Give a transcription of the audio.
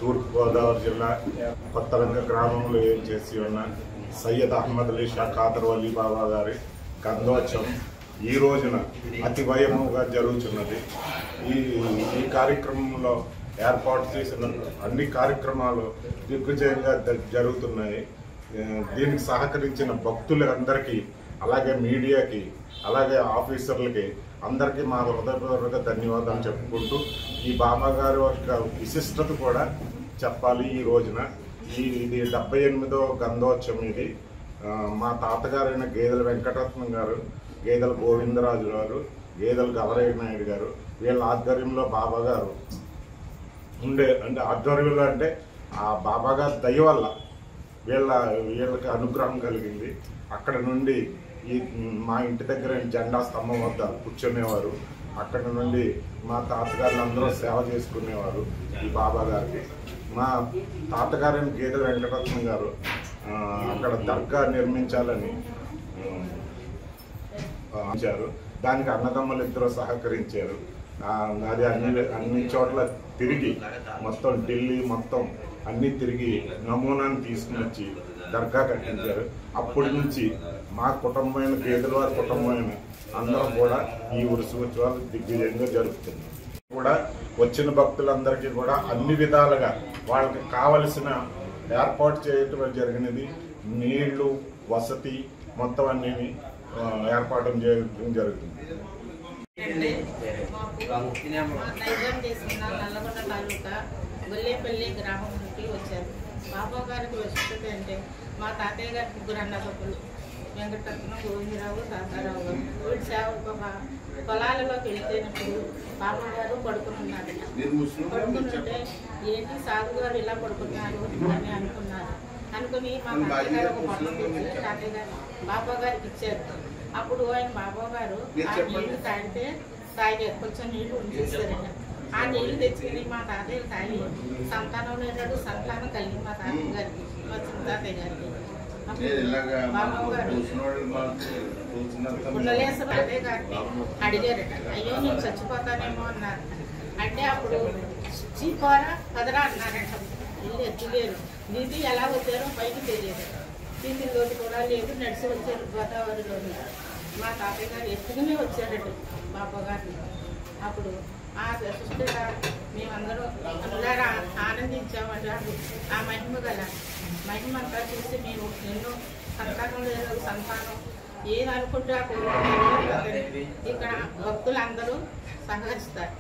తూర్పు గోదావరి జిల్లా కొత్తరంగ గ్రామంలో ఏం చేసి ఉన్న సయ్యద్ అహ్మద్ అలీ షా ఖాదర్ వలీ బాబా గారి గంధోత్సవం ఈ రోజున అతి వైభవంగా జరుగుతున్నది. ఈ కార్యక్రమంలో ఏర్పాటు చేసిన అన్ని కార్యక్రమాలు దిగ్విజయంగా జరుగుతున్నాయి. దీనికి సహకరించిన భక్తులందరికీ, అలాగే మీడియాకి, అలాగే ఆఫీసర్లకి అందరికీ మా హృదయపూర్వక ధన్యవాదాలు చెప్పుకుంటూ ఈ బాబా గారి యొక్క విశిష్టత కూడా చెప్పాలి. ఈ రోజున ఇది 78వ గంధోత్సవం. ఇది మా తాతగారైన గేదెల వెంకటరత్నం గారు, గేదెల గోవిందరాజు గారు, గేదెల గవరయ్య నాయుడు గారు వీళ్ళ ఆధ్వర్యంలో బాబా గారు అంటే ఆధ్వర్యంలో అంటే ఆ బాబా గారి దయ వల్ల వీళ్ళకి అనుగ్రహం కలిగింది. అక్కడ నుండి మా ఇంటి దగ్గర జెండా స్తంభం వద్ద కూర్చునేవారు. అక్కడ నుండి మా తాతగారులు అందరూ సేవ చేసుకునేవారు ఈ బాబా గారికి. మా తాతగారైన గేదెల వెంకటరత్నం గారు అక్కడ దర్గా నిర్మించాలని అంచారు. దానికి అన్నదమ్ములు ఇద్దరు సహకరించారు. అది అన్ని చోట్ల తిరిగి మొత్తం ఢిల్లీ మొత్తం అన్ని తిరిగి నమూనాను తీసుకుని వచ్చి దర్గా కట్టించారు. అప్పటి నుంచి మా కుటుంబమైన గేదెల వారి కుటుంబమైన అందరం కూడా ఈ ఉత్సవాలు దిగ్విజయంగా జరుపుతుంది. కూడా వచ్చిన భక్తులందరికీ కూడా అన్ని విధాలుగా వాళ్ళకి కావలసిన ఏర్పాటు చేయటం జరిగినది. నీళ్లు, వసతి మొత్తం అన్ని ఏర్పాటు చేయడం జరుగుతుంది. నల్లగొండ తాలూకా గొల్లేపల్లి గ్రామం నుండి వచ్చారు. బాబా గారికి విశిష్టత అంటే మా తాతయ్య గారి ముగ్గురు అన్నదమ్ములు వెంకటరత్నం, గోవిందరావు, తాతారావు గారు. వీడి సేవ పొలాలలోకి వెళ్తేనప్పుడు బాబా గారు పడుకుని ఉన్నారు. పడుకునుంటే ఏంటి సాధు గారు ఇలా పడుకున్నారు అని అనుకుని మా తాతయ్య గారు ఒక మొత్తం తెచ్చి తాతయ్య గారు బాబా గారికి ఇచ్చారు. అప్పుడు ఆయన బాబా గారు ఆ నీళ్లు తాగితే కొంచెం నీళ్లు ఉంచేస్తారండి. ఆ నీళ్లు తెచ్చుకుని మా తాతయ్య తాగి సంతానం లేనాడు సంతానం కలిగి మా తాతయ్య గారికి, మా చిన్న తాతయ్య గారికి. బాబా గారు పుల్లలేశ్వర తాతయ్య గారిని అడిగారట, అయ్యో నేను చచ్చిపోతానేమో అన్నారు. అంటే అప్పుడు చీకోరా కదరా అన్నారట. ఇల్లు ఎత్తులేరు. దీది ఎలా వచ్చారో పైకి తెలియదు. సింగిల్లోకి కూడా లేదు, నడిచి వచ్చారు గోదావరిలోని. మా తాతయ్య గారు ఎత్తుకునే వచ్చారట బాబా గారిని. అప్పుడు ఆ విశిష్టత మేమందరం అందరూ ఆనందించామంటే ఆ మహిమంతా చూసి మేము ఎన్నో సంతానం లేదు, సంతానం ఏది అనుకుంటే ఆ కోరుకుంటే ఇక్కడ భక్తులందరూ సహకరిస్తారు.